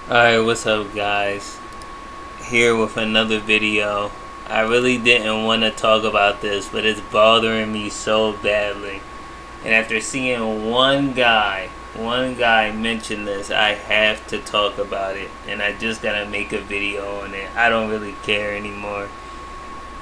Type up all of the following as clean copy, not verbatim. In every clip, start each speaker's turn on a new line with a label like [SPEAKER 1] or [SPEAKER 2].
[SPEAKER 1] Alright, what's up guys? Here with another video. I really didn't want to talk about this, but it's bothering me so badly. And after seeing one guy mention this, I have to talk about it. And I just gotta make a video on it. I don't really care anymore.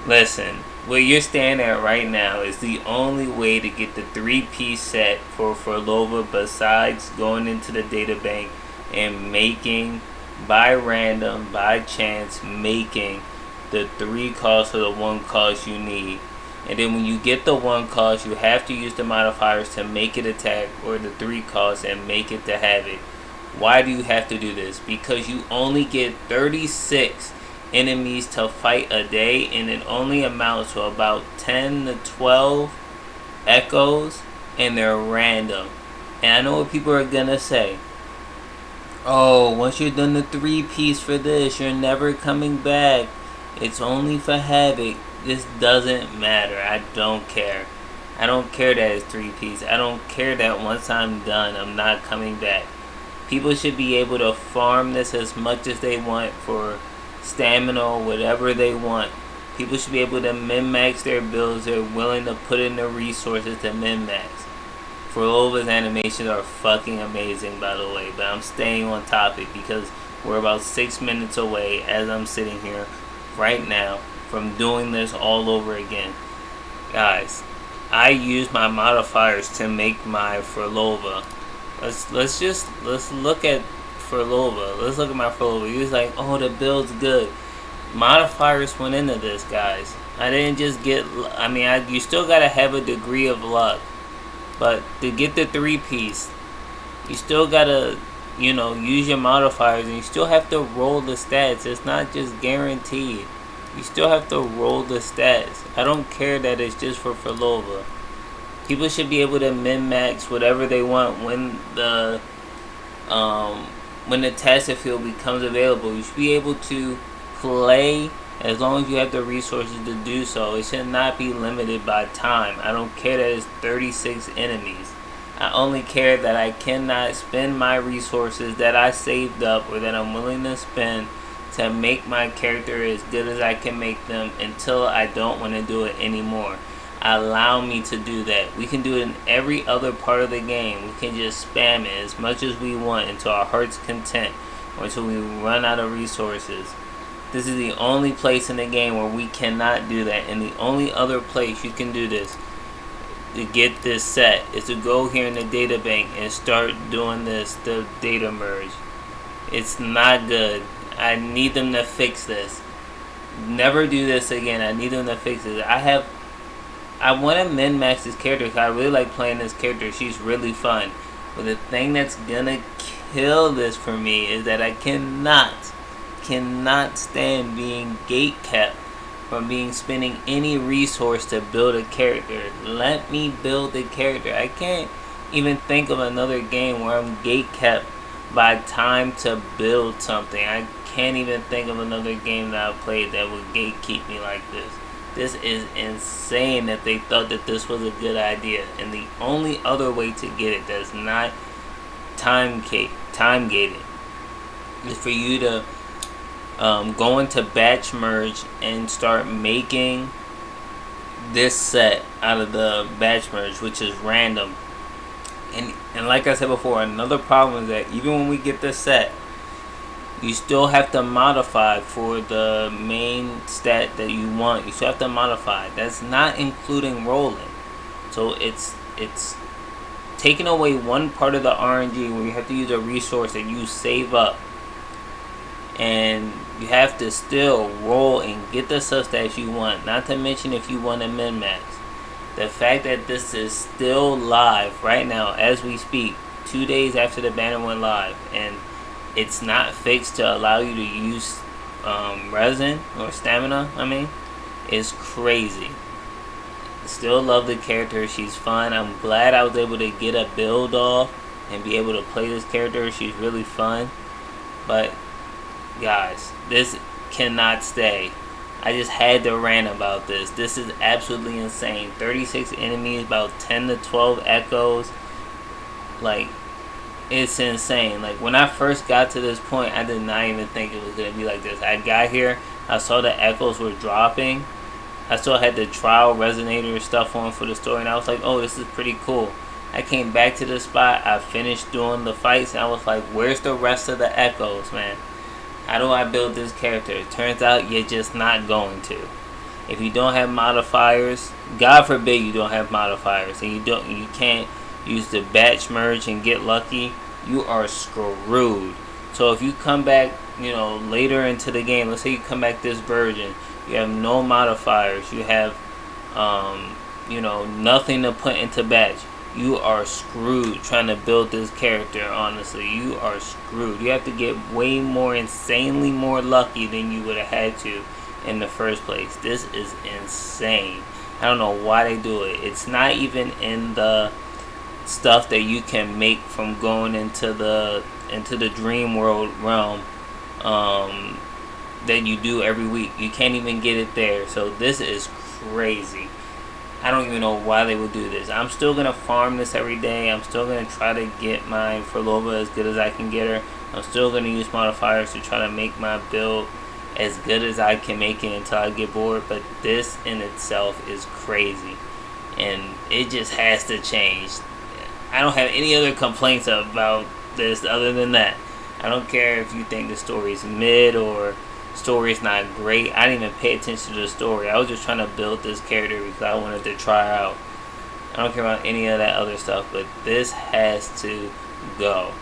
[SPEAKER 1] Listen, where you're standing at right now is the only way to get the 3-piece set for Phrolova besides going into the data bank and making, by random, by chance, making the 3 costs or the 1 cost you need. And then when you get the 1 cost, you have to use the modifiers to make it attack, or the 3 costs and make it to havoc. Why do you have to do this? Because you only get 36 enemies to fight a day, and it only amounts to about 10 to 12 echoes, and they're random. And I know what people are gonna say. Oh, once you're done the 3-piece for this, you're never coming back. It's only for havoc. This doesn't matter. I don't care. I don't care that it's 3-piece. I don't care that once I'm done, I'm not coming back. People should be able to farm this as much as they want for stamina or whatever they want. People should be able to min-max their builds. They're willing to put in the resources to min-max. Phrolova's animations are fucking amazing, by the way, but I'm staying on topic because we're about 6 minutes away as I'm sitting here right now from doing this all over again. Guys, I use my modifiers to make my Phrolova. Let's look at Phrolova. Let's look at my Phrolova. He was like, oh, the build's good. Modifiers went into this, guys. I didn't just get, you still gotta have a degree of luck. But to get the 3-piece, you still gotta, use your modifiers, and you still have to roll the stats. It's not just guaranteed. You still have to roll the stats. I don't care that it's just for Phrolova. People should be able to min-max whatever they want when the Tacet field becomes available. You should be able to play as long as you have the resources to do so. It should not be limited by time. I don't care that it's 36 enemies. I only care that I cannot spend my resources that I saved up or that I'm willing to spend to make my character as good as I can make them until I don't want to do it anymore. Allow me to do that. We can do it in every other part of the game. We can just spam it as much as we want until our heart's content or until we run out of resources. This is the only place in the game where we cannot do that, and the only other place you can do this to get this set is to go here in the data bank and start doing the data merge. It's not good. I need them to fix this. Never do this again. I need them to fix it. I want to min-max this character because I really like playing this character. She's really fun. But the thing that's gonna kill this for me is that I cannot stand being gate kept from spending any resource to build a character. Let me build the character. I can't even think of another game where I'm gate kept by time to build something. I can't even think of another game that I've played that would gatekeep me like this. This is insane that they thought that this was a good idea. And the only other way to get it that's not time gated is for you to go into batch merge and start making this set out of the batch merge, which is random. And like I said before, another problem is that even when we get this set, you still have to modify for the main stat that you want. You still have to modify. That's not including rolling. So it's taking away one part of the RNG where you have to use a resource that you save up. And you have to still roll and get the substats you want. Not to mention if you want to min-max. The fact that this is still live right now as we speak, 2 days after the banner went live, and it's not fixed to allow you to use resin or stamina, is crazy. Still love the character. She's fun. I'm glad I was able to get a build off and be able to play this character. She's really fun. But guys, this cannot stay. I just had to rant about this. This is absolutely insane. 36 enemies, about 10 to 12 echoes. Like, It's insane. Like, when I first got to this point, I did not even think it was going to be like this. I got here, I saw the echoes were dropping. I still had the trial resonator stuff on for the story, and I was like, oh, this is pretty cool. I came back to the spot, I finished doing the fights, and I was like, where's the rest of the echoes, man? How do I build this character? It turns out you're just not going to. If you don't have modifiers, God forbid you don't have modifiers, and you can't use the batch merge and get lucky, you are screwed. So if you come back, later into the game, let's say you come back this version, you have no modifiers, you have, nothing to put into batch, you are screwed trying to build this character. Honestly, you are screwed. You have to get way more, insanely more lucky than you would have had to in the first place. This is insane. I don't know why they do it. It's not even in the stuff that you can make from going into the dream world realm that you do every week. You can't even get it there. So this is crazy. I don't even know why they would do this. I'm still gonna farm this every day. I'm still gonna try to get my Phrolova as good as I can get her. I'm still gonna use modifiers to try to make my build as good as I can make it until I get bored. But this in itself is crazy, and it just has to change. I don't have any other complaints about this other than that. I don't care if you think the story's mid or story's not great. I didn't even pay attention to the story. I was just trying to build this character because I wanted to try out. I don't care about any of that other stuff, but this has to go.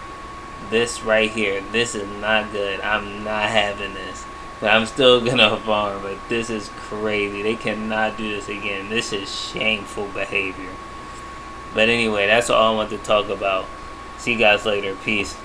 [SPEAKER 1] This right here, this is not good. I'm not having this. But I'm still gonna farm, but this is crazy. They cannot do this again. This is shameful behavior. But anyway, that's all I want to talk about. See you guys later. Peace.